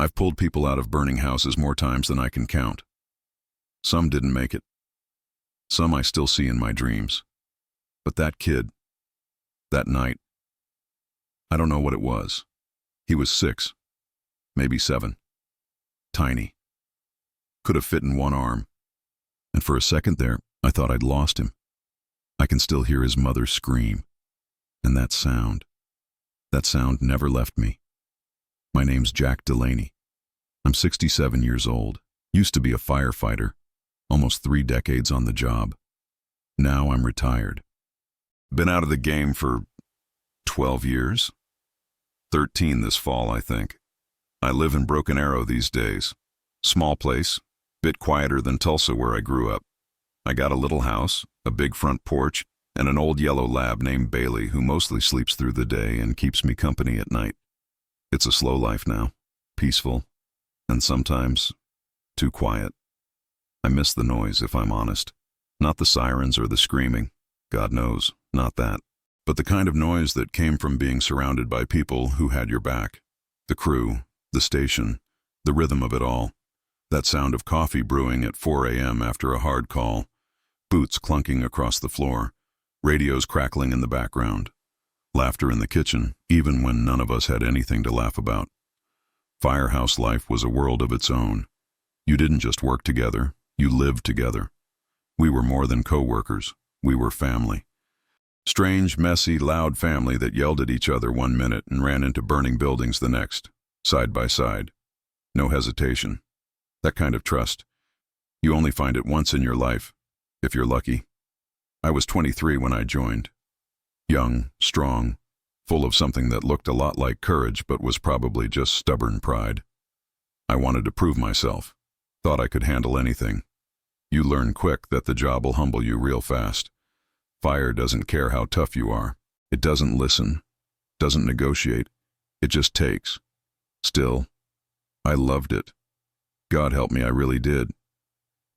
I've pulled people out of burning houses more times than I can count. Some didn't make it. Some I still see in my dreams. But that kid, that night, I don't know what it was. He was 6, maybe 7. Tiny. Could have fit in one arm. And for a second there, I thought I'd lost him. I can still hear his mother scream. And that sound never left me. My name's Jack Delaney. I'm 67 years old. Used to be a firefighter. Almost 3 decades on the job. Now I'm retired. Been out of the game for 12 years? 13 this fall, I think. I live in Broken Arrow these days. Small place, bit quieter than Tulsa where I grew up. I got a little house, a big front porch, and an old yellow lab named Bailey who mostly sleeps through the day and keeps me company at night. It's a slow life now, peaceful, and sometimes too quiet. I miss the noise, if I'm honest. Not the sirens or the screaming. God knows, not that. But the kind of noise that came from being surrounded by people who had your back. The crew, the station, the rhythm of it all. That sound of coffee brewing at 4 a.m. after a hard call. Boots clunking across the floor. Radios crackling in the background. Laughter in the kitchen, even when none of us had anything to laugh about. Firehouse life was a world of its own. You didn't just work together, you lived together. We were more than co-workers, we were family. Strange, messy, loud family that yelled at each other one minute and ran into burning buildings the next, side by side. No hesitation. That kind of trust. You only find it once in your life, if you're lucky. I was 23 when I joined. Young, strong, full of something that looked a lot like courage but was probably just stubborn pride. I wanted to prove myself. Thought I could handle anything. You learn quick that the job will humble you real fast. Fire doesn't care how tough you are. It doesn't listen, doesn't negotiate. It just takes. Still, I loved it. God help me, I really did.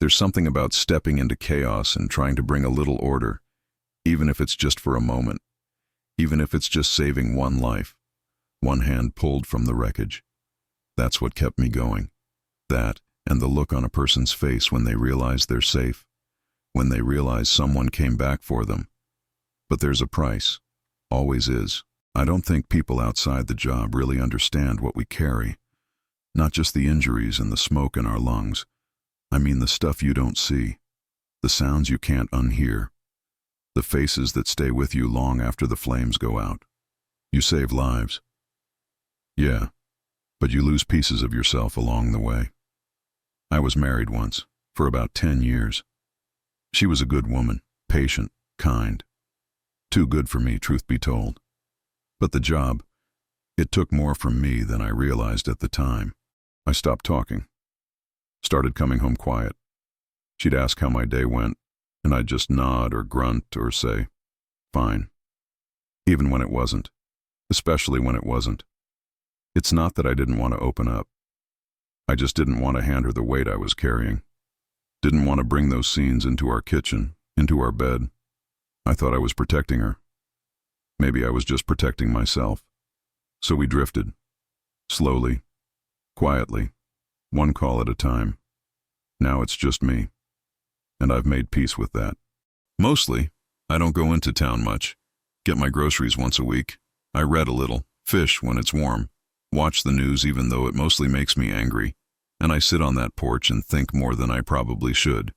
There's something about stepping into chaos and trying to bring a little order, even if it's just for a moment, even if it's just saving one life, one hand pulled from the wreckage. That's what kept me going. That, and the look on a person's face when they realize they're safe, when they realize someone came back for them. But there's a price. Always is. I don't think people outside the job really understand what we carry. Not just the injuries and the smoke in our lungs. I mean the stuff you don't see, the sounds you can't unhear, the faces that stay with you long after the flames go out. You save lives. Yeah, but you lose pieces of yourself along the way. I was married once, for about 10 years. She was a good woman, patient, kind. Too good for me, truth be told. But the job, it took more from me than I realized at the time. I stopped talking. Started coming home quiet. She'd ask how my day went, and I'd just nod or grunt or say, fine. Even when it wasn't. Especially when it wasn't. It's not that I didn't want to open up. I just didn't want to hand her the weight I was carrying. Didn't want to bring those scenes into our kitchen, into our bed. I thought I was protecting her. Maybe I was just protecting myself. So we drifted. Slowly. Quietly. One call at a time. Now it's just me. And I've made peace with that. Mostly, I don't go into town much. Get my groceries once a week. I read a little, fish when it's warm, watch the news even though it mostly makes me angry, and I sit on that porch and think more than I probably should.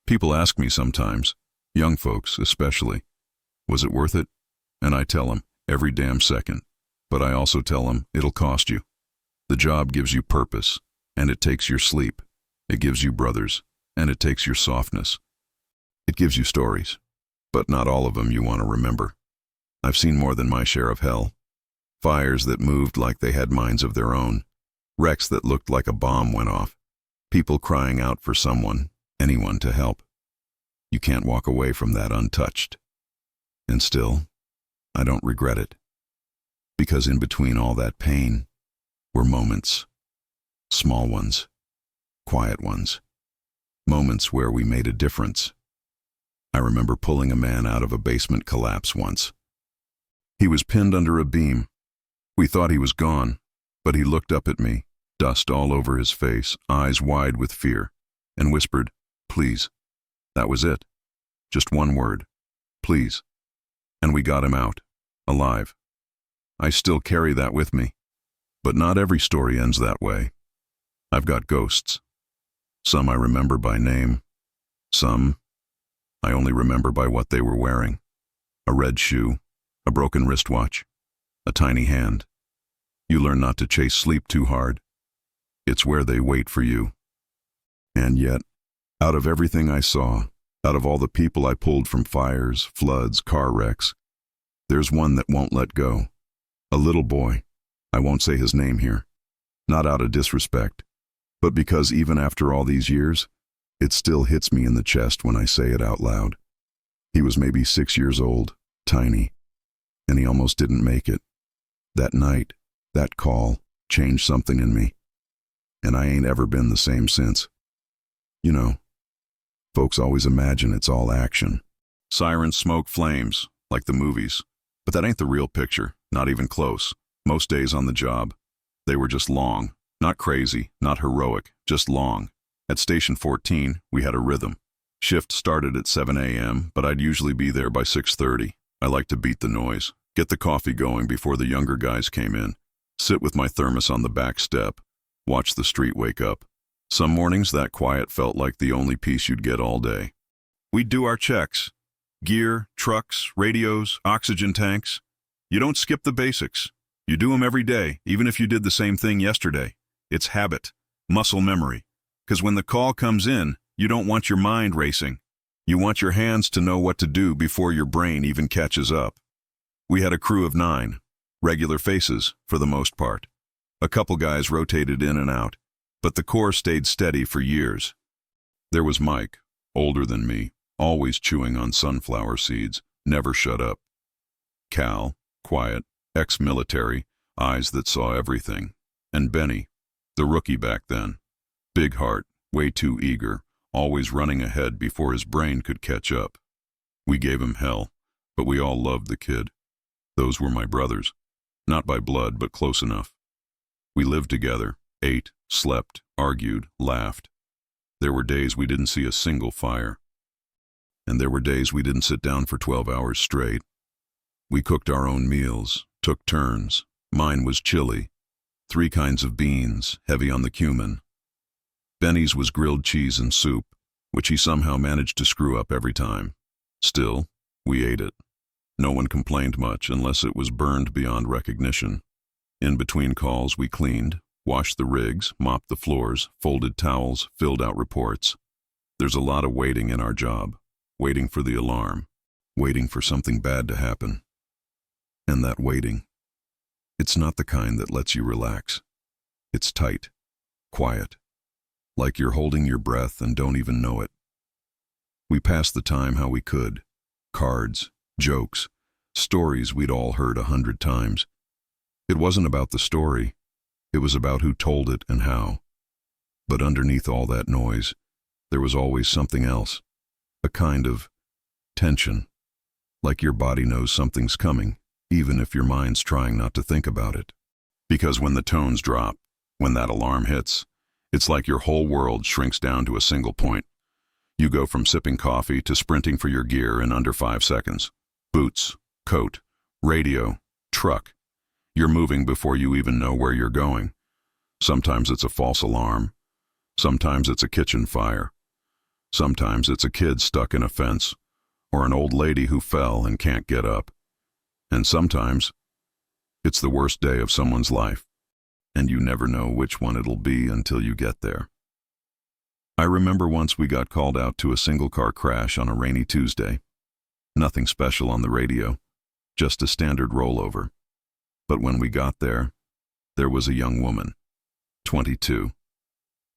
People ask me sometimes, young folks especially, was it worth it? And I tell them, every damn second. But I also tell them, it'll cost you. The job gives you purpose, and it takes your sleep. It gives you brothers, and it takes your softness. It gives you stories, but not all of them you want to remember. I've seen more than my share of hell. Fires that moved like they had minds of their own. Wrecks that looked like a bomb went off. People crying out for someone, anyone to help. You can't walk away from that untouched. And still, I don't regret it. Because in between all that pain were moments. Small ones. Quiet ones. Moments where we made a difference. I remember pulling a man out of a basement collapse once. He was pinned under a beam. We thought he was gone, but he looked up at me, dust all over his face, eyes wide with fear, and whispered, "Please." That was it. Just one word. Please. And we got him out. Alive. I still carry that with me. But not every story ends that way. I've got ghosts. Some I remember by name. Some I only remember by what they were wearing. A red shoe, a broken wristwatch, a tiny hand. You learn not to chase sleep too hard. It's where they wait for you. And yet, out of everything I saw, out of all the people I pulled from fires, floods, car wrecks, there's one that won't let go. A little boy. I won't say his name here. Not out of disrespect, but because even after all these years, it still hits me in the chest when I say it out loud. He was maybe 6 years old, tiny, and he almost didn't make it. That night, that call, changed something in me, and I ain't ever been the same since. You know, folks always imagine it's all action. Sirens, smoke, flames, like the movies. But that ain't the real picture, not even close. Most days on the job, they were just long. Not crazy, not heroic, just long. At Station 14, we had a rhythm. Shift started at 7 a.m., but I'd usually be there by 6:30. I liked to beat the noise, get the coffee going before the younger guys came in, sit with my thermos on the back step, watch the street wake up. Some mornings that quiet felt like the only peace you'd get all day. We'd do our checks. Gear, trucks, radios, oxygen tanks. You don't skip the basics. You do them every day, even if you did the same thing yesterday. It's habit, muscle memory. Because when the call comes in, you don't want your mind racing. You want your hands to know what to do before your brain even catches up. We had a crew of 9, regular faces for the most part. A couple guys rotated in and out, but the core stayed steady for years. There was Mike, older than me, always chewing on sunflower seeds, never shut up. Cal, quiet, ex-military, eyes that saw everything. And Benny, the rookie back then. Big heart, way too eager, always running ahead before his brain could catch up. We gave him hell, but we all loved the kid. Those were my brothers. Not by blood, but close enough. We lived together, ate, slept, argued, laughed. There were days we didn't see a single fire. And there were days we didn't sit down for 12 hours straight. We cooked our own meals, took turns. Mine was chili. 3 kinds of beans, heavy on the cumin. Benny's was grilled cheese and soup, which he somehow managed to screw up every time. Still, we ate it. No one complained much unless it was burned beyond recognition. In between calls, we cleaned, washed the rigs, mopped the floors, folded towels, filled out reports. There's a lot of waiting in our job. Waiting for the alarm. Waiting for something bad to happen. And that waiting, it's not the kind that lets you relax. It's tight, quiet, like you're holding your breath and don't even know it. We passed the time how we could. Cards, jokes, stories we'd all heard 100 times. It wasn't about the story. It was about who told it and how. But underneath all that noise, there was always something else. A kind of tension, like your body knows something's coming, even if your mind's trying not to think about it. Because when the tones drop, when that alarm hits, it's like your whole world shrinks down to a single point. You go from sipping coffee to sprinting for your gear in under 5 seconds. Boots, coat, radio, truck. You're moving before you even know where you're going. Sometimes it's a false alarm. Sometimes it's a kitchen fire. Sometimes it's a kid stuck in a fence, or an old lady who fell and can't get up. And sometimes it's the worst day of someone's life, and you never know which one it'll be until you get there. I remember once we got called out to a single-car crash on a rainy Tuesday. Nothing special on the radio, just a standard rollover. But when we got there was a young woman, 22,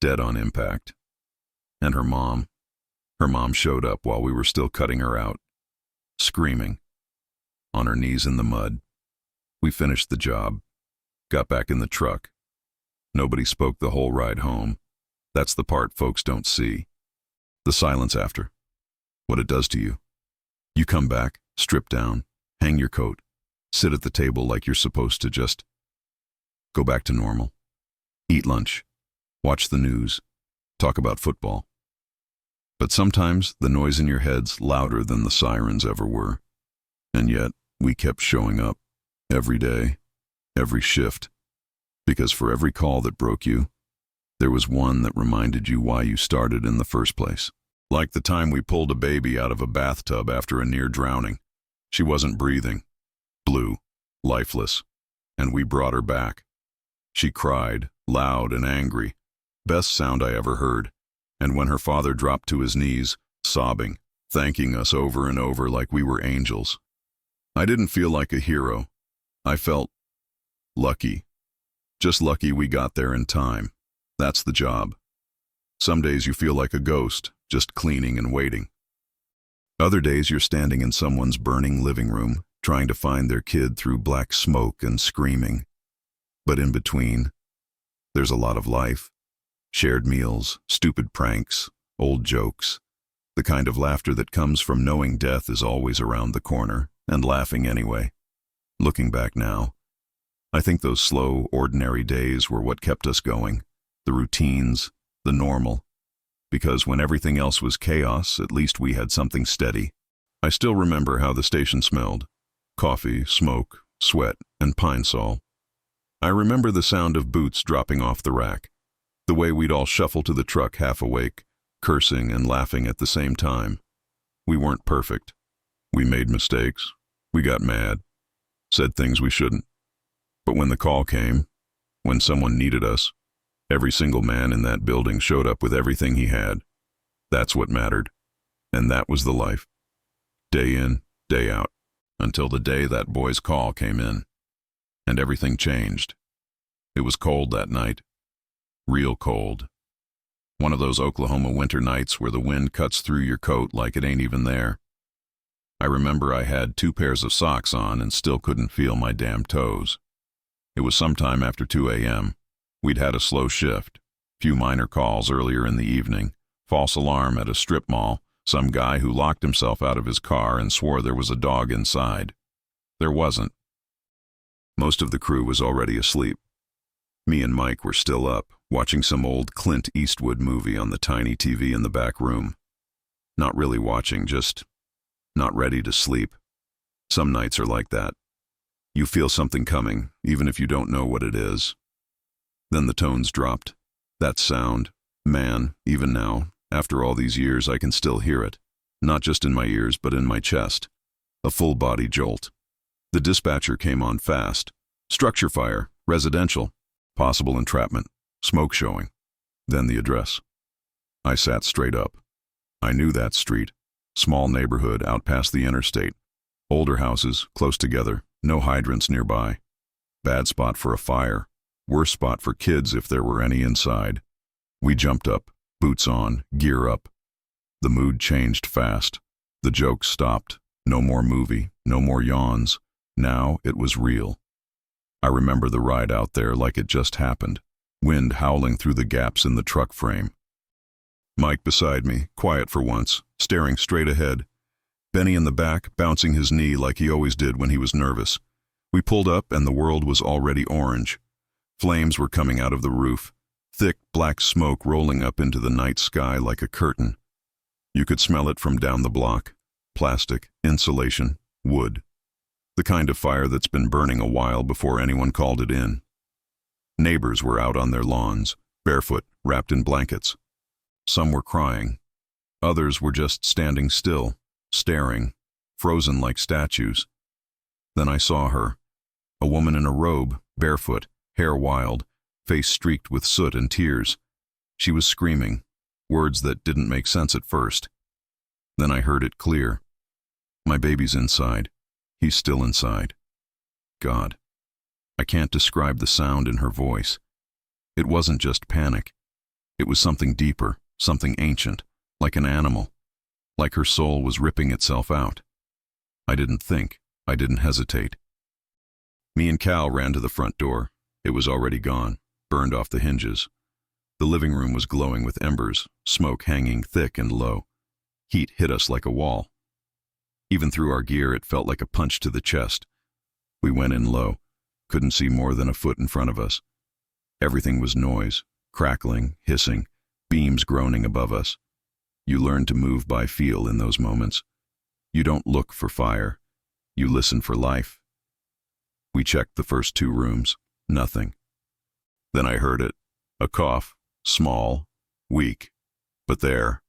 dead on impact. And her mom showed up while we were still cutting her out, screaming, on her knees in the mud. We finished the job, got back in the truck. Nobody spoke the whole ride home. That's the part folks don't see. The silence after. What it does to you. You come back, strip down, hang your coat, sit at the table like you're supposed to just go back to normal. eat lunch, watch the news, talk about football. But sometimes the noise in your head's louder than the sirens ever were. And yet, we kept showing up, every day, every shift, because for every call that broke you, there was one that reminded you why you started in the first place. Like the time we pulled a baby out of a bathtub after a near drowning. She wasn't breathing, blue, lifeless, and we brought her back. She cried, loud and angry, best sound I ever heard, and when her father dropped to his knees, sobbing, thanking us over and over like we were angels. I didn't feel like a hero. I felt lucky. Just lucky we got there in time. That's the job. Some days you feel like a ghost, just cleaning and waiting. Other days you're standing in someone's burning living room, trying to find their kid through black smoke and screaming. But in between, there's a lot of life. Shared meals, stupid pranks, old jokes. The kind of laughter that comes from knowing death is always around the corner, and laughing anyway. Looking back now, I think those slow, ordinary days were what kept us going. The routines, the normal. Because when everything else was chaos, at least we had something steady. I still remember how the station smelled. Coffee, smoke, sweat, and pine sol. I remember the sound of boots dropping off the rack. The way we'd all shuffle to the truck half awake, cursing and laughing at the same time. We weren't perfect. We made mistakes. We got mad. Said things we shouldn't. But when the call came, when someone needed us, every single man in that building showed up with everything he had. That's what mattered. And that was the life. Day in, day out. Until the day that boy's call came in. And everything changed. It was cold that night. Real cold. One of those Oklahoma winter nights where the wind cuts through your coat like it ain't even there. I remember I had 2 pairs of socks on and still couldn't feel my damn toes. It was sometime after 2 a.m. We'd had a slow shift, few minor calls earlier in the evening, false alarm at a strip mall, some guy who locked himself out of his car and swore there was a dog inside. There wasn't. Most of the crew was already asleep. Me and Mike were still up, watching some old Clint Eastwood movie on the tiny TV in the back room. Not really watching, just not ready to sleep. Some nights are like that. You feel something coming, even if you don't know what it is. Then the tones dropped. That sound, man, even now, after all these years, I can still hear it. Not just in my ears, but in my chest. A full-body jolt. The dispatcher came on fast. Structure fire, residential, possible entrapment, smoke showing. Then the address. I sat straight up. I knew that street. Small neighborhood out past the interstate. Older houses, close together, no hydrants nearby. Bad spot for a fire. Worse spot for kids if there were any inside. We jumped up, boots on, gear up. The mood changed fast. The jokes stopped. No more movie, no more yawns. Now it was real. I remember the ride out there like it just happened. Wind howling through the gaps in the truck frame. Mike beside me, quiet for once, staring straight ahead. Benny in the back, bouncing his knee like he always did when he was nervous. We pulled up and the world was already orange. Flames were coming out of the roof, thick black smoke rolling up into the night sky like a curtain. You could smell it from down the block. Plastic, insulation, wood. The kind of fire that's been burning a while before anyone called it in. Neighbors were out on their lawns, barefoot, wrapped in blankets. Some were crying. Others were just standing still, staring, frozen like statues. Then I saw her, a woman in a robe, barefoot, hair wild, face streaked with soot and tears. She was screaming, words that didn't make sense at first. Then I heard it clear. My baby's inside. He's still inside. God. I can't describe the sound in her voice. It wasn't just panic. It was something deeper, something ancient, like an animal, like her soul was ripping itself out. I didn't think. I didn't hesitate. Me and Cal ran to the front door. It was already gone, burned off the hinges. The living room was glowing with embers, smoke hanging thick and low. Heat hit us like a wall. Even through our gear, it felt like a punch to the chest. We went in low, couldn't see more than a foot in front of us. Everything was noise, crackling, hissing, beams groaning above us. You learn to move by feel in those moments. You don't look for fire. You listen for life. We checked the first 2 rooms. Nothing. Then I heard it. A cough. Small. Weak. But there.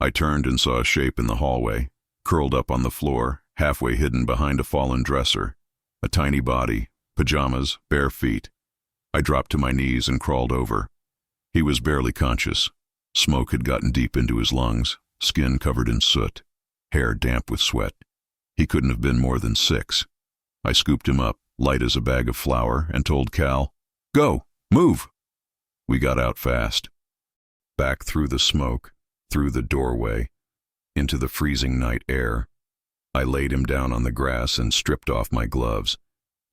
I turned and saw a shape in the hallway, curled up on the floor, halfway hidden behind a fallen dresser. A tiny body, pajamas, bare feet. I dropped to my knees and crawled over. He was barely conscious. Smoke had gotten deep into his lungs, skin covered in soot, hair damp with sweat. He couldn't have been more than 6. I scooped him up, light as a bag of flour, and told Cal, "Go! Move!" We got out fast. Back through the smoke, through the doorway, into the freezing night air. I laid him down on the grass and stripped off my gloves.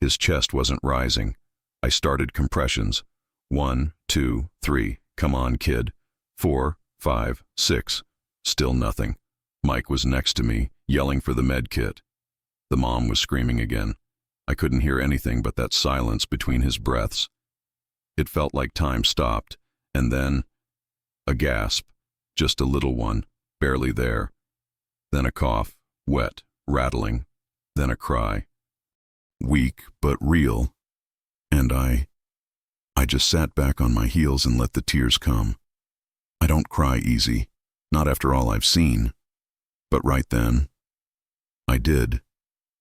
His chest wasn't rising. I started compressions. 1, 2, 3. Come on, kid. 4, 5, 6. Still nothing. Mike was next to me, yelling for the med kit. The mom was screaming again. I couldn't hear anything but that silence between his breaths. It felt like time stopped, and then a gasp, just a little one, barely there. Then a cough, wet, rattling, then a cry. Weak but real. And I just sat back on my heels and let the tears come. I don't cry easy, not after all I've seen. But right then, I did.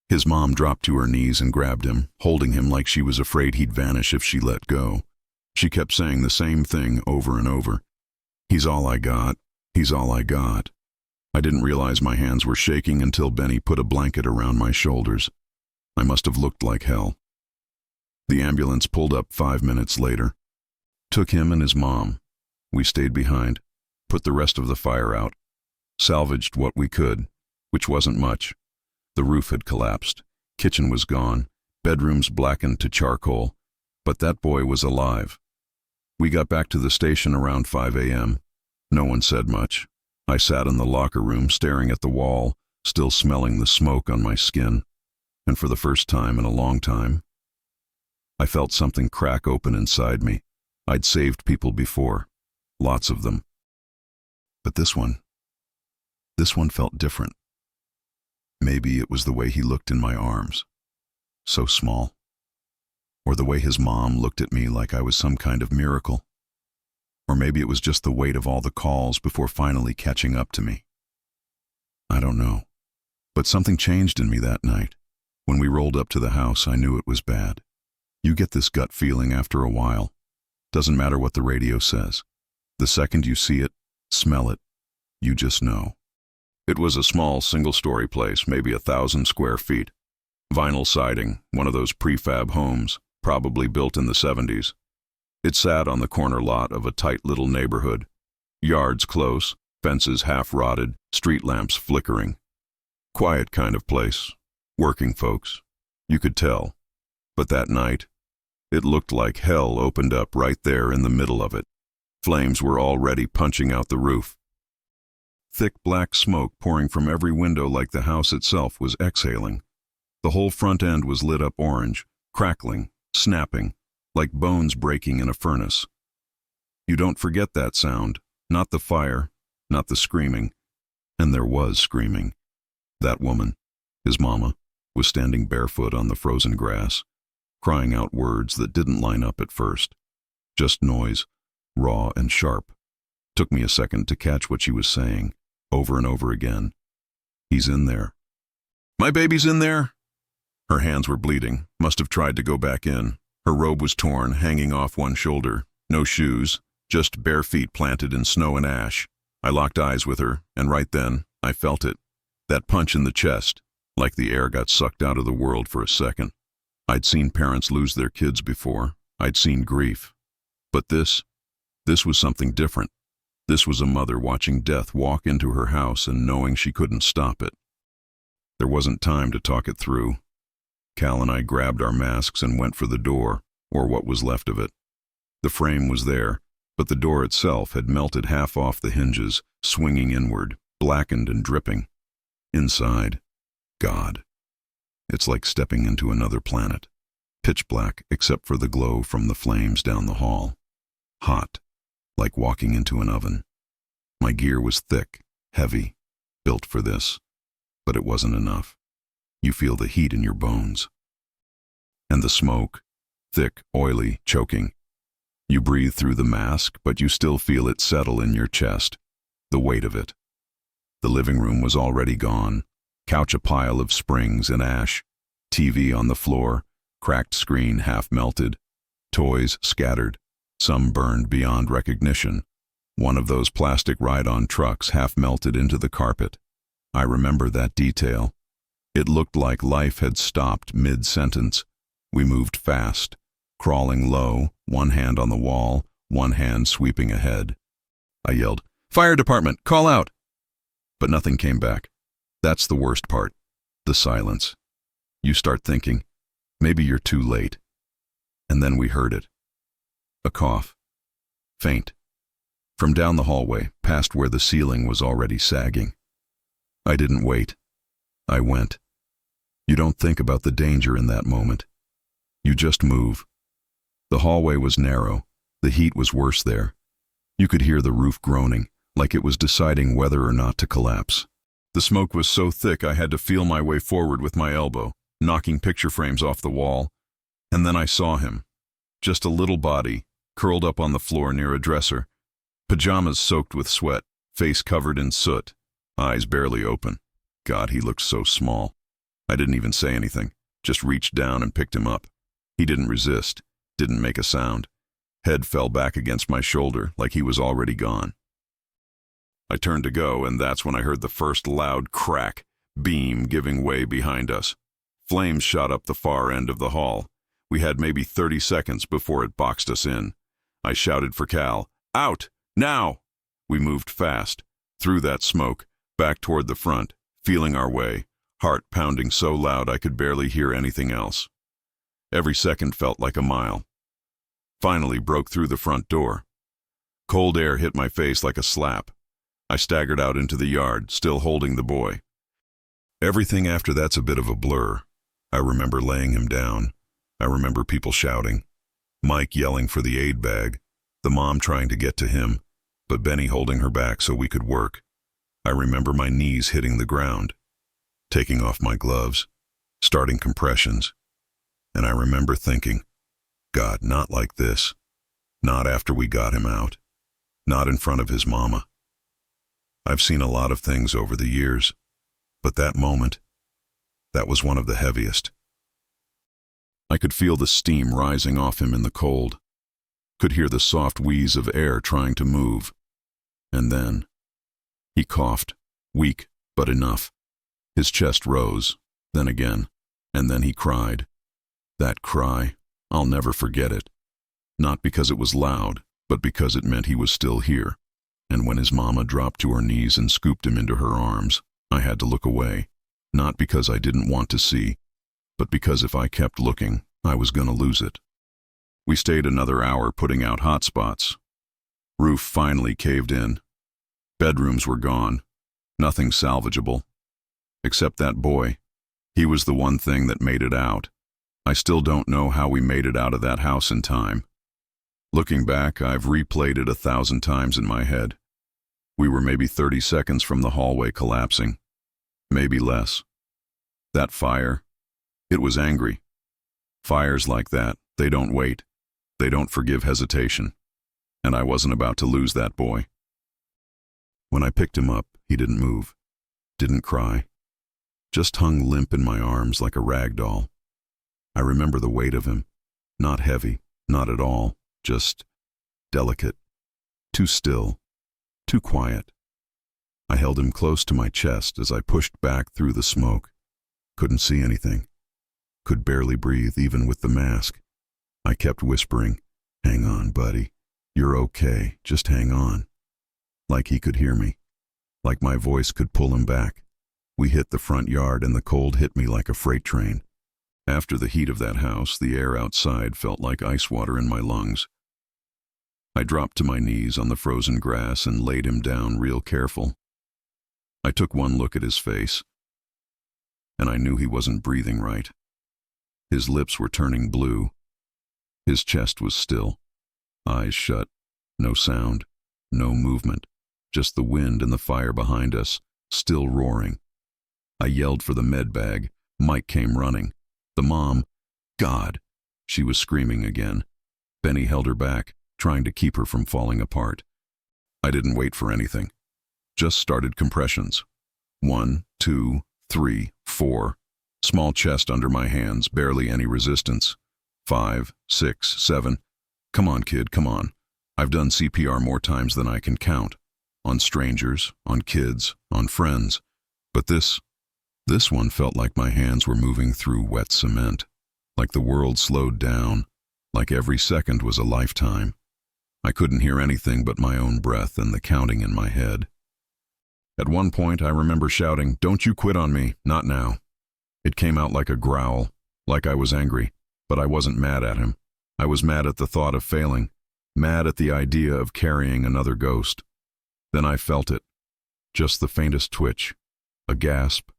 His mom dropped to her knees and grabbed him, holding him like she was afraid he'd vanish if she let go. She kept saying the same thing over and over. "He's all I got. He's all I got." I didn't realize my hands were shaking until Benny put a blanket around my shoulders. I must have looked like hell. The ambulance pulled up 5 minutes later. Took him and his mom. We stayed behind, put the rest of the fire out, salvaged what we could, which wasn't much. The roof had collapsed, kitchen was gone, bedrooms blackened to charcoal, but that boy was alive. We got back to the station around 5 a.m. No one said much. I sat in the locker room staring at the wall, still smelling the smoke on my skin. And for the first time in a long time, I felt something crack open inside me. I'd saved people before, lots of them. But this one felt different. Maybe it was the way he looked in my arms, so small. Or the way his mom looked at me like I was some kind of miracle. Or maybe it was just the weight of all the calls before finally catching up to me. I don't know. But something changed in me that night. When we rolled up to the house, I knew it was bad. You get this gut feeling after a while. Doesn't matter what the radio says. The second you see it, smell it, you just know. It was a small single-story place, maybe 1,000 square feet. Vinyl siding, one of those prefab homes, probably built in the 70s. It sat on the corner lot of a tight little neighborhood. Yards close, fences half-rotted, street lamps flickering. Quiet kind of place. Working folks. You could tell. But that night, it looked like hell opened up right there in the middle of it. Flames were already punching out the roof. Thick black smoke pouring from every window like the house itself was exhaling. The whole front end was lit up orange, crackling, snapping, like bones breaking in a furnace. You don't forget that sound, not the fire, not the screaming. And there was screaming. That woman, his mama, was standing barefoot on the frozen grass, crying out words that didn't line up at first. Just noise, raw and sharp. Took me a second to catch what she was saying, over and over again. "He's in there. My baby's in there." Her hands were bleeding, must have tried to go back in. Her robe was torn, hanging off one shoulder. No shoes, just bare feet planted in snow and ash. I locked eyes with her, and right then, I felt it. That punch in the chest, like the air got sucked out of the world for a second. I'd seen parents lose their kids before. I'd seen grief. But this was something different. This was a mother watching death walk into her house and knowing she couldn't stop it. There wasn't time to talk it through. Cal and I grabbed our masks and went for the door, or what was left of it. The frame was there, but the door itself had melted half off the hinges, swinging inward, blackened and dripping. Inside, God. It's like stepping into another planet. pitch black except for the glow from the flames down the hall. Hot, like walking into an oven. My gear was thick, heavy, built for this, but it wasn't enough. You feel the heat in your bones. And the smoke, thick, oily, choking. You breathe through the mask, but you still feel it settle in your chest, the weight of it. The living room was already gone, couch a pile of springs and ash, TV on the floor, cracked screen half melted, toys scattered, some burned beyond recognition. One of those plastic ride-on trucks half melted into the carpet. I remember that detail. It looked like life had stopped mid-sentence. We moved fast, crawling low, one hand on the wall, one hand sweeping ahead. I yelled, "Fire department, call out!" But nothing came back. That's the worst part, the silence. You start thinking, maybe you're too late. And then we heard it. A cough. Faint. From down the hallway, past where the ceiling was already sagging. I didn't wait. I went. You don't think about the danger in that moment. You just move. The hallway was narrow. The heat was worse there. You could hear the roof groaning, like it was deciding whether or not to collapse. The smoke was so thick I had to feel my way forward with my elbow, knocking picture frames off the wall. And then I saw him. Just a little body, curled up on the floor near a dresser. Pajamas soaked with sweat, face covered in soot, eyes barely open. God, he looked so small. I didn't even say anything, just reached down and picked him up. He didn't resist, didn't make a sound. Head fell back against my shoulder like he was already gone. I turned to go, and that's when I heard the first loud crack, beam giving way behind us. Flames shot up the far end of the hall. We had maybe 30 seconds before it boxed us in. I shouted for Cal, "Out! Now!" We moved fast, through that smoke, back toward the front, feeling our way, heart pounding so loud I could barely hear anything else. Every second felt like a mile. Finally broke through the front door. Cold air hit my face like a slap. I staggered out into the yard, still holding the boy. Everything after that's a bit of a blur. I remember laying him down. I remember people shouting. Mike yelling for the aid bag. The mom trying to get to him, but Benny holding her back so we could work. I remember my knees hitting the ground, taking off my gloves, starting compressions. And I remember thinking, God, not like this. Not after we got him out. Not in front of his mama. I've seen a lot of things over the years, but that moment, that was one of the heaviest. I could feel the steam rising off him in the cold, could hear the soft wheeze of air trying to move. And then, he coughed, weak, but enough. His chest rose, then again, and then he cried. That cry, I'll never forget it. Not because it was loud, but because it meant he was still here. And when his mama dropped to her knees and scooped him into her arms, I had to look away, not because I didn't want to see, but because if I kept looking, I was gonna lose it. We stayed another hour putting out hot spots. Roof finally caved in. Bedrooms were gone, nothing salvageable. Except that boy. He was the one thing that made it out. I still don't know how we made it out of that house in time. Looking back, I've replayed it 1,000 times in my head. We were maybe 30 seconds from the hallway collapsing. Maybe less. That fire, it was angry. Fires like that, they don't wait. They don't forgive hesitation. And I wasn't about to lose that boy. When I picked him up, he didn't move, didn't cry, just hung limp in my arms like a rag doll. I remember the weight of him, not heavy, not at all, just delicate, too still, too quiet. I held him close to my chest as I pushed back through the smoke. Couldn't see anything, could barely breathe even with the mask. I kept whispering, "Hang on, buddy, you're okay, just hang on." Like he could hear me, like my voice could pull him back. We hit the front yard and the cold hit me like a freight train. After the heat of that house, the air outside felt like ice water in my lungs. I dropped to my knees on the frozen grass and laid him down real careful. I took one look at his face, and I knew he wasn't breathing right. His lips were turning blue. His chest was still, eyes shut, no sound, no movement, just the wind and the fire behind us, still roaring. I yelled for the med bag. Mike came running. The mom, God, she was screaming again. Benny held her back, trying to keep her from falling apart. I didn't wait for anything. Just started compressions. 1, 2, 3, 4. Small chest under my hands, barely any resistance. 5, 6, 7. Come on, kid, come on. I've done CPR more times than I can count. On strangers, on kids, on friends. But this one felt like my hands were moving through wet cement. Like the world slowed down. Like every second was a lifetime. I couldn't hear anything but my own breath and the counting in my head. At one point, I remember shouting, "Don't you quit on me, not now." It came out like a growl, like I was angry, but I wasn't mad at him. I was mad at the thought of failing, mad at the idea of carrying another ghost. Then I felt it, just the faintest twitch, a gasp,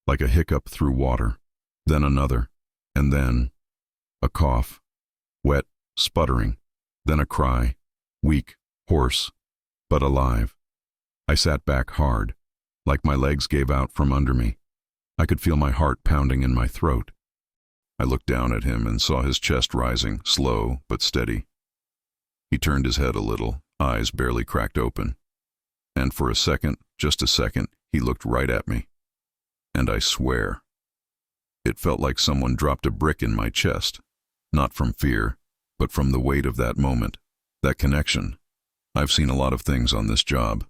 like a hiccup through water, then another, and then a cough, wet, sputtering, then a cry, weak, hoarse, but alive. I sat back hard, like my legs gave out from under me. I could feel my heart pounding in my throat. I looked down at him and saw his chest rising, slow but steady. He turned his head a little, eyes barely cracked open. And for a second, just a second, he looked right at me. And I swear, it felt like someone dropped a brick in my chest, not from fear, but from the weight of that moment, that connection. I've seen a lot of things on this job,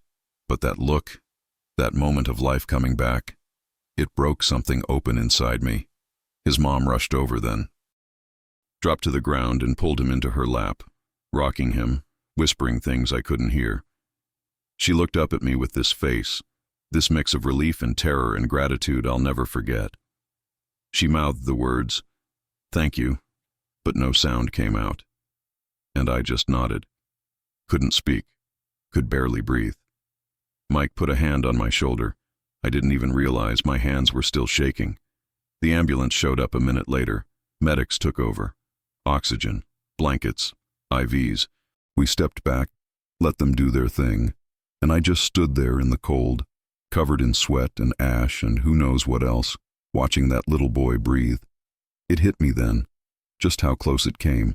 but that look, that moment of life coming back, it broke something open inside me. His mom rushed over then, dropped to the ground and pulled him into her lap, rocking him, whispering things I couldn't hear. She looked up at me with this face, this mix of relief and terror and gratitude I'll never forget. She mouthed the words, "Thank you," but no sound came out. And I just nodded. Couldn't speak, could barely breathe. Mike put a hand on my shoulder. I didn't even realize my hands were still shaking. The ambulance showed up a minute later. Medics took over. Oxygen, blankets, IVs. We stepped back, let them do their thing, and I just stood there in the cold, covered in sweat and ash and who knows what else, watching that little boy breathe. It hit me then, just how close it came.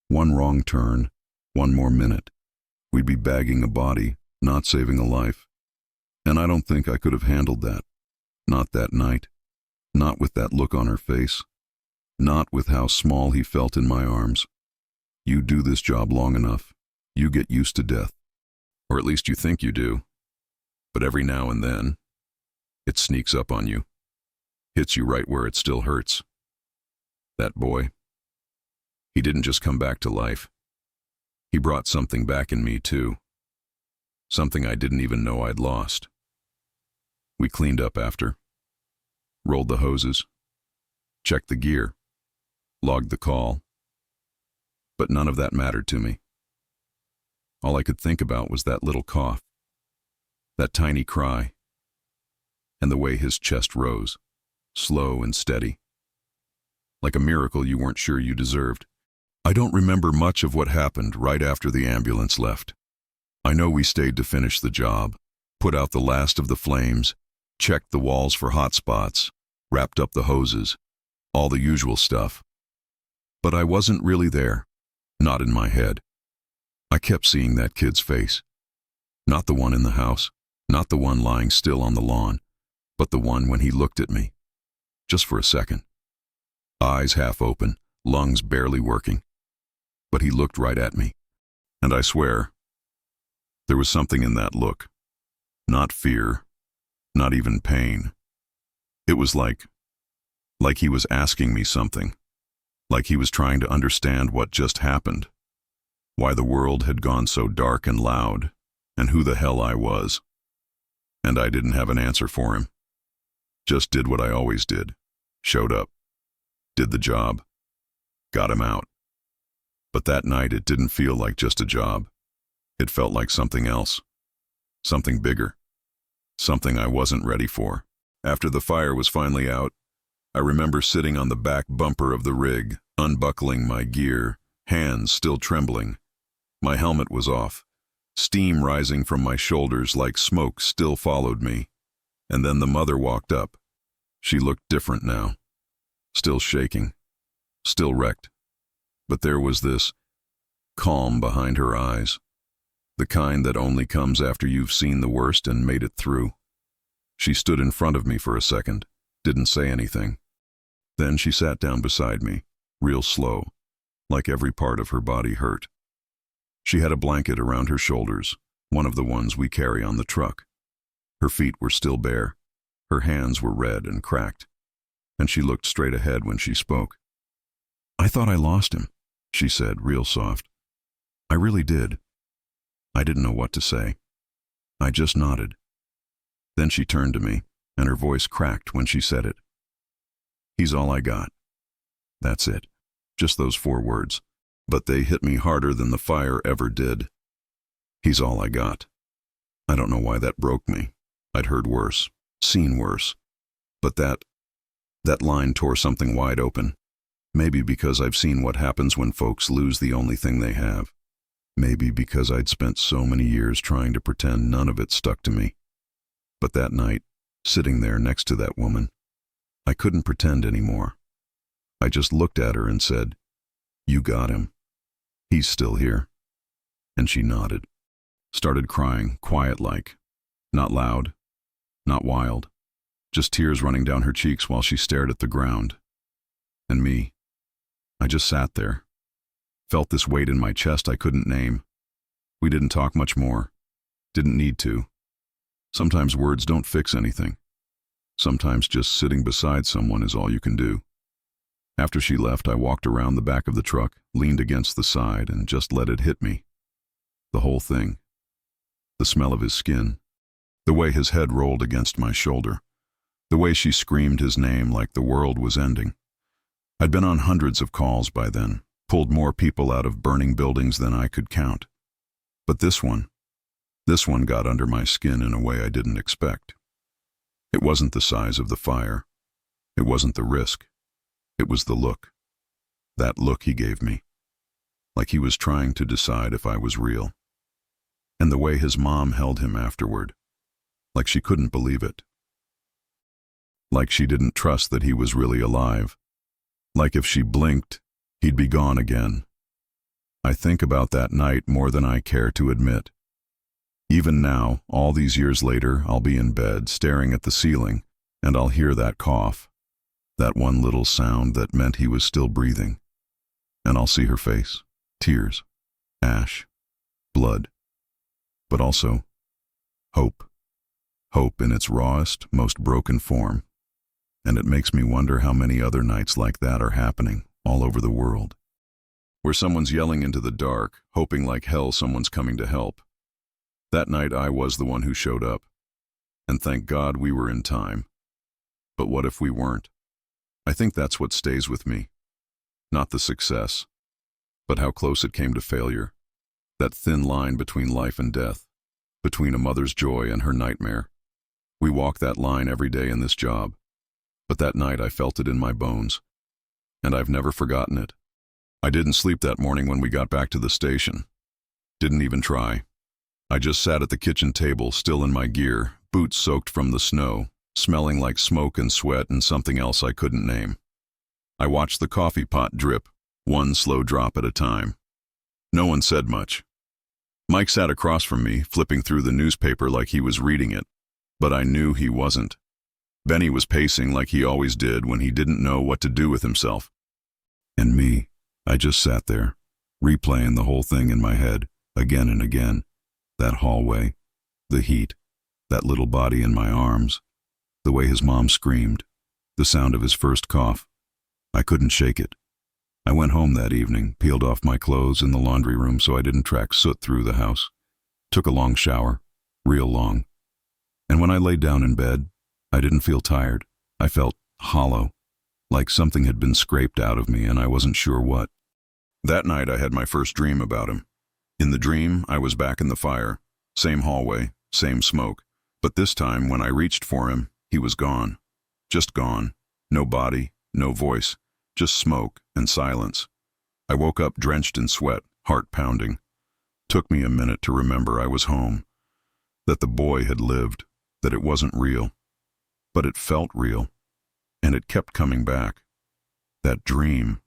One wrong turn, one more minute. We'd be bagging a body, not saving a life. And I don't think I could have handled that. Not that night. Not with that look on her face. Not with how small he felt in my arms. You do this job long enough, you get used to death. Or at least you think you do. But every now and then, it sneaks up on you. Hits you right where it still hurts. That boy. He didn't just come back to life. He brought something back in me too. Something I didn't even know I'd lost. We cleaned up after. Rolled the hoses. Checked the gear. Logged the call. But none of that mattered to me. All I could think about was that little cough. That tiny cry. And the way his chest rose. Slow and steady. Like a miracle you weren't sure you deserved. I don't remember much of what happened right after the ambulance left. I know we stayed to finish the job, put out the last of the flames, checked the walls for hot spots, wrapped up the hoses, all the usual stuff. But I wasn't really there, not in my head. I kept seeing that kid's face. Not the one in the house, not the one lying still on the lawn, but the one when he looked at me. Just for a second. Eyes half open, lungs barely working. But he looked right at me. And I swear, there was something in that look. Not fear, not even pain. It was like he was asking me something. Like he was trying to understand what just happened. Why the world had gone so dark and loud, and who the hell I was. And I didn't have an answer for him. Just did what I always did. Showed up. Did the job. Got him out. But that night it didn't feel like just a job. It felt like something else. Something bigger. Something I wasn't ready for. After the fire was finally out, I remember sitting on the back bumper of the rig, unbuckling my gear, hands still trembling. My helmet was off. Steam rising from my shoulders like smoke still followed me. And then the mother walked up. She looked different now. Still shaking. Still wrecked. But there was this calm behind her eyes. The kind that only comes after you've seen the worst and made it through. She stood in front of me for a second, didn't say anything. Then she sat down beside me, real slow, like every part of her body hurt. She had a blanket around her shoulders, one of the ones we carry on the truck. Her feet were still bare. Her hands were red and cracked, and she looked straight ahead when she spoke. "I thought I lost him," she said, real soft. "I really did." I didn't know what to say. I just nodded. Then she turned to me, and her voice cracked when she said it. "He's all I got." That's it. Just those 4 words. But they hit me harder than the fire ever did. He's all I got. I don't know why that broke me. I'd heard worse, seen worse. But that line tore something wide open. Maybe because I've seen what happens when folks lose the only thing they have. Maybe because I'd spent so many years trying to pretend none of it stuck to me. But that night, sitting there next to that woman, I couldn't pretend anymore. I just looked at her and said, "You got him. He's still here." And she nodded. Started crying, quiet-like. Not loud, not wild. Just tears running down her cheeks while she stared at the ground. And me, I just sat there. Felt this weight in my chest I couldn't name. We didn't talk much more. Didn't need to. Sometimes words don't fix anything. Sometimes just sitting beside someone is all you can do. After she left, I walked around the back of the truck, leaned against the side, and just let it hit me. The whole thing. The smell of his skin. The way his head rolled against my shoulder. The way she screamed his name like the world was ending. I'd been on hundreds of calls by then, pulled more people out of burning buildings than I could count. But this one got under my skin in a way I didn't expect. It wasn't the size of the fire. It wasn't the risk. It was the look. That look he gave me. Like he was trying to decide if I was real. And the way his mom held him afterward. Like she couldn't believe it. Like she didn't trust that he was really alive. Like if she blinked, he'd be gone again. I think about that night more than I care to admit. Even now, all these years later, I'll be in bed, staring at the ceiling, and I'll hear that cough. That one little sound that meant he was still breathing. And I'll see her face. Tears. Ash. Blood. But also, hope. Hope in its rawest, most broken form. And it makes me wonder how many other nights like that are happening all over the world. Where someone's yelling into the dark, hoping like hell someone's coming to help. That night I was the one who showed up. And thank God we were in time. But what if we weren't? I think that's what stays with me. Not the success, but how close it came to failure. That thin line between life and death, between a mother's joy and her nightmare. We walk that line every day in this job. But that night I felt it in my bones. And I've never forgotten it. I didn't sleep that morning when we got back to the station. Didn't even try. I just sat at the kitchen table, still in my gear, boots soaked from the snow, smelling like smoke and sweat and something else I couldn't name. I watched the coffee pot drip, one slow drop at a time. No one said much. Mike sat across from me, flipping through the newspaper like he was reading it, but I knew he wasn't. Benny was pacing like he always did when he didn't know what to do with himself. And me, I just sat there, replaying the whole thing in my head, again and again. That hallway, the heat, that little body in my arms, the way his mom screamed, the sound of his first cough. I couldn't shake it. I went home that evening, peeled off my clothes in the laundry room so I didn't track soot through the house. Took a long shower, real long. And when I laid down in bed, I didn't feel tired. I felt hollow, like something had been scraped out of me and I wasn't sure what. That night I had my first dream about him. In the dream, I was back in the fire. Same hallway, same smoke. But this time, when I reached for him, he was gone. Just gone. No body, no voice, just smoke and silence. I woke up drenched in sweat, heart pounding. Took me a minute to remember I was home, that the boy had lived, that it wasn't real. But it felt real, and it kept coming back. That dream,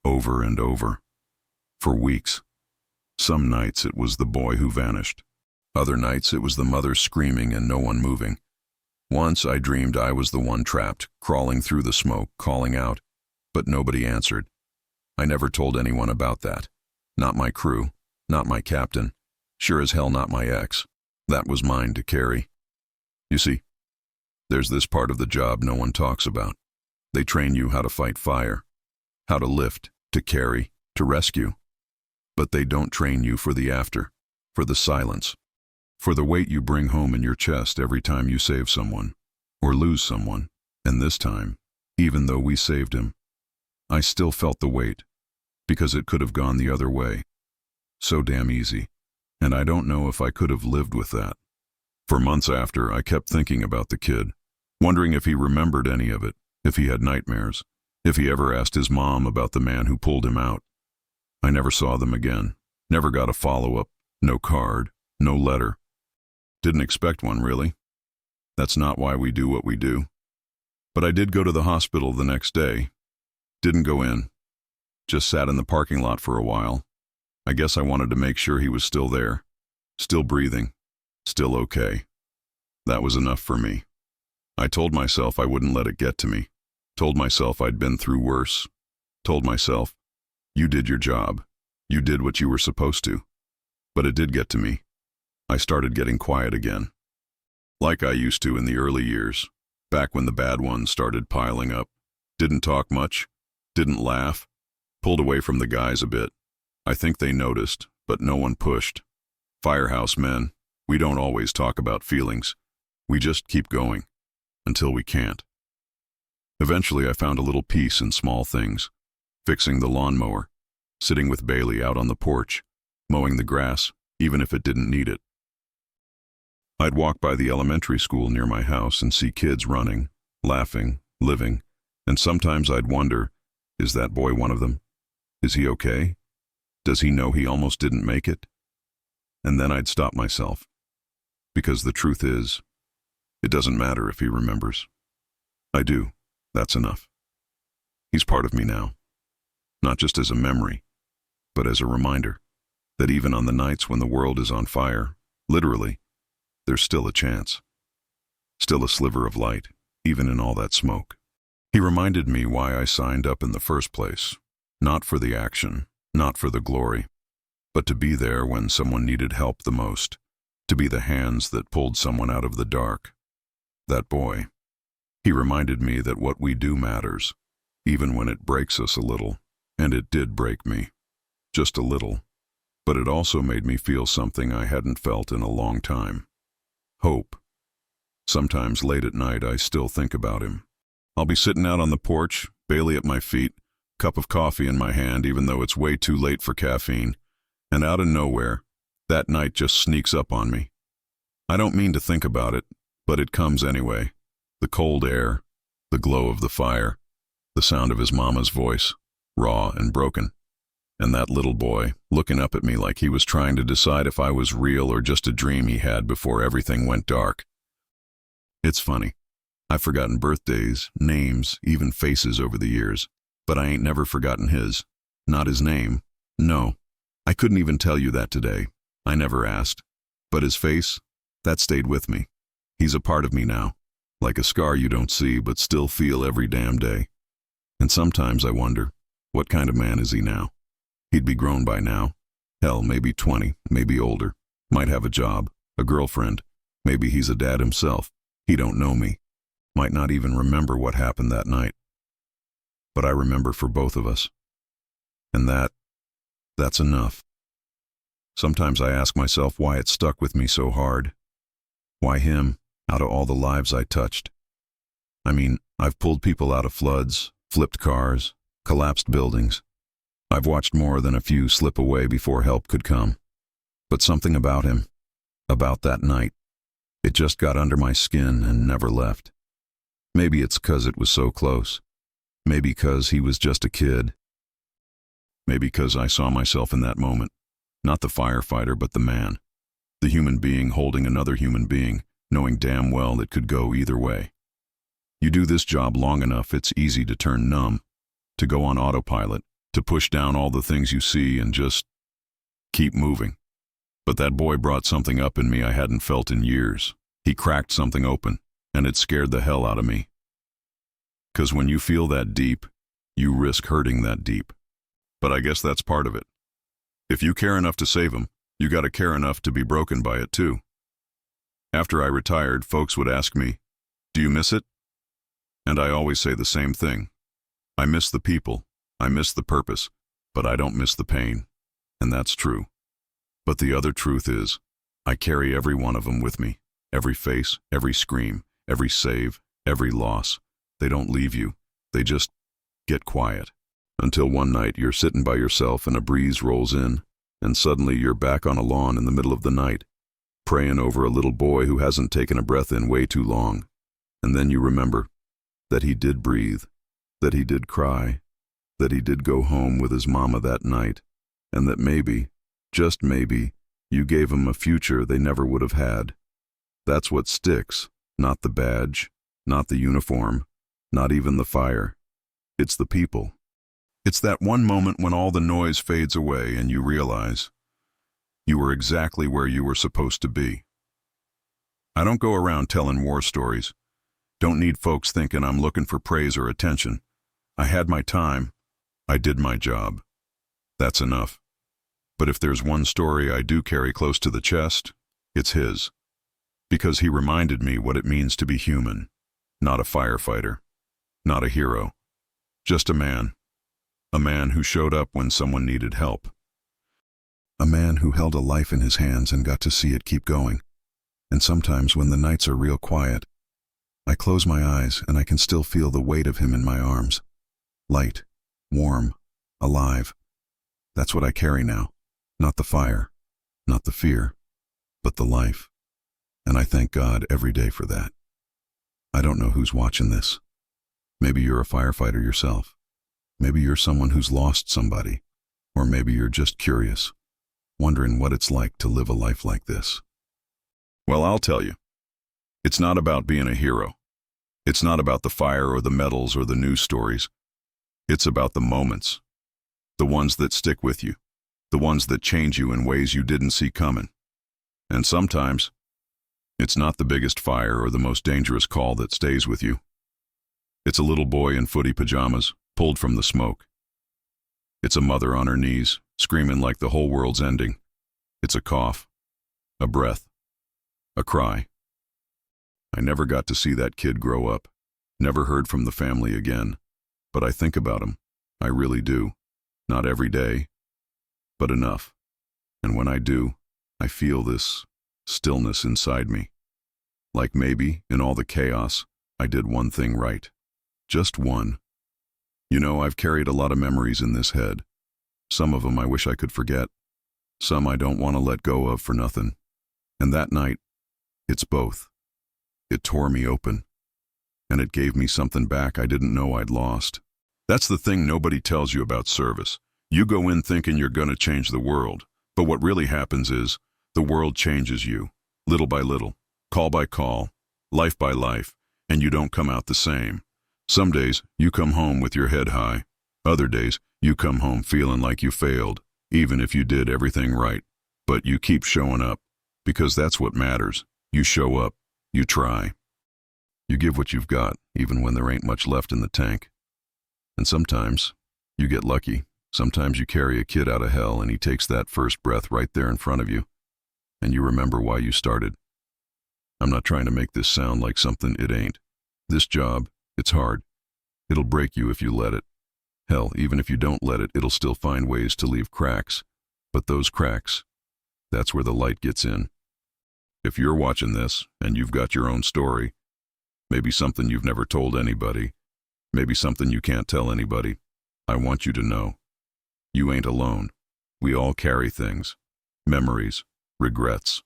over and over, for weeks. Some nights it was the boy who vanished. Other nights it was the mother screaming and no one moving. Once I dreamed I was the one trapped, crawling through the smoke, calling out, but nobody answered. I never told anyone about that. Not my crew, not my captain, sure as hell not my ex. That was mine to carry. You see, there's this part of the job no one talks about. They train you how to fight fire, how to lift, to carry, to rescue. But they don't train you for the after, for the silence, for the weight you bring home in your chest every time you save someone, or lose someone. And this time, even though we saved him, I still felt the weight, because it could have gone the other way. So damn easy, and I don't know if I could have lived with that. For months after, I kept thinking about the kid, wondering if he remembered any of it, if he had nightmares, if he ever asked his mom about the man who pulled him out. I never saw them again, never got a follow-up, no card, no letter. Didn't expect one, really. That's not why we do what we do. But I did go to the hospital the next day. Didn't go in. Just sat in the parking lot for a while. I guess I wanted to make sure he was still there, still breathing, still okay. That was enough for me. I told myself I wouldn't let it get to me. Told myself I'd been through worse. Told myself, you did your job. You did what you were supposed to. But it did get to me. I started getting quiet again. Like I used to in the early years, back when the bad ones started piling up. Didn't talk much, didn't laugh, pulled away from the guys a bit. I think they noticed, but no one pushed. Firehouse men, we don't always talk about feelings. We just keep going, until we can't. Eventually I found a little peace in small things. Fixing the lawnmower, sitting with Bailey out on the porch, mowing the grass, even if it didn't need it. I'd walk by the elementary school near my house and see kids running, laughing, living, and sometimes I'd wonder, is that boy one of them? Is he okay? Does he know he almost didn't make it? And then I'd stop myself. Because the truth is, it doesn't matter if he remembers. I do. That's enough. He's part of me now. Not just as a memory, but as a reminder that even on the nights when the world is on fire, literally, there's still a chance. Still a sliver of light, even in all that smoke. He reminded me why I signed up in the first place. Not for the action, not for the glory, but to be there when someone needed help the most, to be the hands that pulled someone out of the dark. That boy. He reminded me that what we do matters, even when it breaks us a little. And it did break me. Just a little. But it also made me feel something I hadn't felt in a long time. Hope. Sometimes late at night I still think about him. I'll be sitting out on the porch, Bailey at my feet, cup of coffee in my hand even though it's way too late for caffeine, and out of nowhere, that night just sneaks up on me. I don't mean to think about it, but it comes anyway. The cold air, the glow of the fire, the sound of his mama's voice, raw and broken, and that little boy looking up at me like he was trying to decide if I was real or just a dream he had before everything went dark. It's funny. I've forgotten birthdays, names, even faces over the years, but I ain't never forgotten his. Not his name. No. I couldn't even tell you that today. I never asked. But his face, that stayed with me. He's a part of me now, like a scar you don't see but still feel every damn day. And sometimes I wonder, what kind of man is he now? He'd be grown by now. Hell, maybe 20, maybe older. Might have a job, a girlfriend. Maybe he's a dad himself. He don't know me. Might not even remember what happened that night. But I remember for both of us. And that's enough. Sometimes I ask myself why it stuck with me so hard. Why him, out of all the lives I touched? I mean, I've pulled people out of floods, flipped cars, collapsed buildings. I've watched more than a few slip away before help could come. But something about him, about that night, it just got under my skin and never left. Maybe it's 'cause it was so close. Maybe 'cause he was just a kid. Maybe 'cause I saw myself in that moment. Not the firefighter, but the man. The human being holding another human being, knowing damn well it could go either way. You do this job long enough, it's easy to turn numb, to go on autopilot, to push down all the things you see and just keep moving. But that boy brought something up in me I hadn't felt in years. He cracked something open, and it scared the hell out of me. 'Cause when you feel that deep, you risk hurting that deep. But I guess that's part of it. If you care enough to save him, you gotta care enough to be broken by it too. After I retired, folks would ask me, "Do you miss it?" And I always say the same thing. I miss the people, I miss the purpose, but I don't miss the pain. And that's true. But the other truth is, I carry every one of them with me. Every face, every scream, every save, every loss. They don't leave you. They just get quiet. Until one night you're sitting by yourself and a breeze rolls in, and suddenly you're back on a lawn in the middle of the night, praying over a little boy who hasn't taken a breath in way too long. And then you remember that he did breathe, that he did cry, that he did go home with his mama that night, and that maybe, just maybe, you gave him a future they never would have had. That's what sticks, not the badge, not the uniform, not even the fire. It's the people. It's that one moment when all the noise fades away and you realize you were exactly where you were supposed to be. I don't go around telling war stories. Don't need folks thinking I'm looking for praise or attention. I had my time. I did my job. That's enough. But if there's one story I do carry close to the chest, it's his. Because he reminded me what it means to be human. Not a firefighter. Not a hero. Just a man. A man who showed up when someone needed help. A man who held a life in his hands and got to see it keep going. And sometimes when the nights are real quiet, I close my eyes and I can still feel the weight of him in my arms. Light, warm, alive. That's what I carry now. Not the fire, not the fear, but the life. And I thank God every day for that. I don't know who's watching this. Maybe you're a firefighter yourself. Maybe you're someone who's lost somebody. Or maybe you're just curious, wondering what it's like to live a life like this. Well, I'll tell you. It's not about being a hero. It's not about the fire or the medals or the news stories. It's about the moments. The ones that stick with you. The ones that change you in ways you didn't see coming. And sometimes, it's not the biggest fire or the most dangerous call that stays with you. It's a little boy in footy pajamas, pulled from the smoke. It's a mother on her knees, screaming like the whole world's ending. It's a cough, a breath, a cry. I never got to see that kid grow up, never heard from the family again, but I think about him. I really do. Not every day, but enough. And when I do, I feel this stillness inside me. Like maybe, in all the chaos, I did one thing right. Just one. You know, I've carried a lot of memories in this head. Some of them I wish I could forget. Some I don't want to let go of for nothing. And that night, it's both. It tore me open. And it gave me something back I didn't know I'd lost. That's the thing nobody tells you about service. You go in thinking you're gonna change the world. But what really happens is, the world changes you. Little by little. Call by call. Life by life. And you don't come out the same. Some days, you come home with your head high. Other days, you come home feeling like you failed, even if you did everything right. But you keep showing up, because that's what matters. You show up, you try. You give what you've got, even when there ain't much left in the tank. And sometimes, you get lucky. Sometimes you carry a kid out of hell and he takes that first breath right there in front of you. And you remember why you started. I'm not trying to make this sound like something it ain't. This job, it's hard. It'll break you if you let it. Hell, even if you don't let it, it'll still find ways to leave cracks. But those cracks, that's where the light gets in. If you're watching this, and you've got your own story, maybe something you've never told anybody, maybe something you can't tell anybody, I want you to know. You ain't alone. We all carry things. Memories, regrets,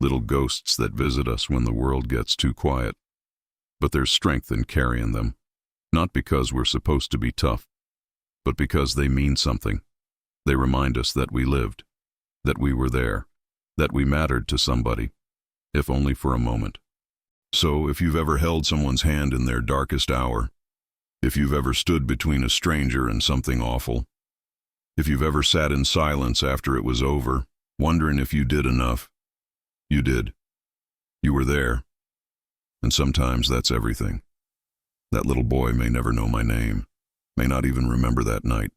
little ghosts that visit us when the world gets too quiet. But there's strength in carrying them, not because we're supposed to be tough, but because they mean something. They remind us that we lived, that we were there, that we mattered to somebody, if only for a moment. So if you've ever held someone's hand in their darkest hour, if you've ever stood between a stranger and something awful, if you've ever sat in silence after it was over, wondering if you did enough, you did. You were there. And sometimes that's everything. That little boy may never know my name, may not even remember that night.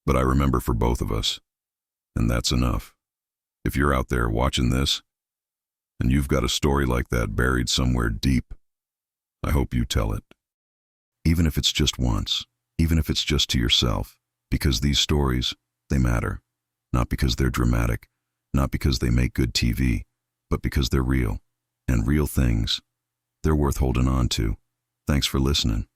But I remember for both of us, and that's enough. If you're out there watching this, and you've got a story like that buried somewhere deep, I hope you tell it. Even if it's just once, even if it's just to yourself, because these stories, they matter. Not because they're dramatic, not because they make good TV, but because they're real. And real things, they're worth holding on to. Thanks for listening.